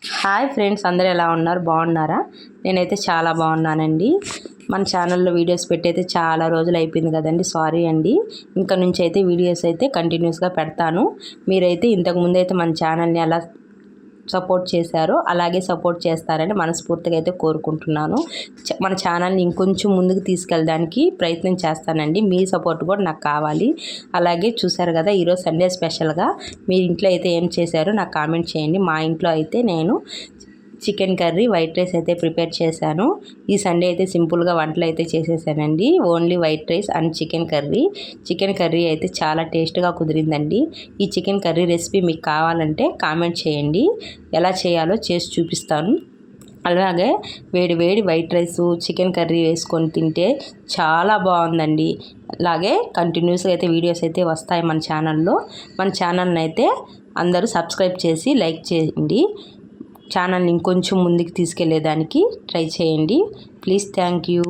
Hi friends, అందరూ ఎలా ఉన్నారు? బాగున్నారా? నేనైతే చాలా బాగున్నానండి. మన ఛానల్లో వీడియోస్ పెట్టయితే చాలా రోజులు అయిపోయింది కదండి. సారీ అండి. ఇంకా నుంచి అయితే వీడియోస్ అయితే కంటిన్యూస్గా పెడతాను. మీరైతే ఇంతకుముందు అయితే మన ఛానల్ని ఎలా సపోర్ట్ చేశారో అలాగే సపోర్ట్ చేస్తారని మనస్ఫూర్తిగా అయితే కోరుకుంటున్నాను. మన ఛానల్ని ఇంకొంచెం ముందుకు తీసుకెళ్ళడానికి ప్రయత్నం చేస్తానండి. మీ సపోర్ట్ కూడా నాకు కావాలి. అలాగే చూసారు కదా, ఈరోజు సండే స్పెషల్గా మీ ఇంట్లో అయితే ఏం చేశారో నాకు కామెంట్ చేయండి. మా ఇంట్లో అయితే నేను చికెన్ కర్రీ, వైట్ రైస్ అయితే ప్రిపేర్ చేశాను. ఈ సండే అయితే సింపుల్గా వంటలు అయితే చేసేసానండి. Only white rice and chicken curry అయితే చాలా టేస్ట్గా కుదిరిందండి. ఈ చికెన్ కర్రీ రెసిపీ మీకు కావాలంటే కామెంట్ చేయండి. ఎలా చేయాలో చేసి చూపిస్తాను. అలాగే వేడి వేడి వైట్ రైస్, చికెన్ కర్రీ వేసుకొని తింటే చాలా బాగుందండి. అలాగే కంటిన్యూస్గా అయితే వీడియోస్ అయితే వస్తాయి మన ఛానల్లో. మన ఛానల్ని అయితే అందరూ సబ్స్క్రైబ్ చేసి లైక్ చేయండి. ఛానల్ని ఇంకొంచెం ముందుకు తీసుకెళ్లేదానికి ట్రై చేయండి. Please, thank you.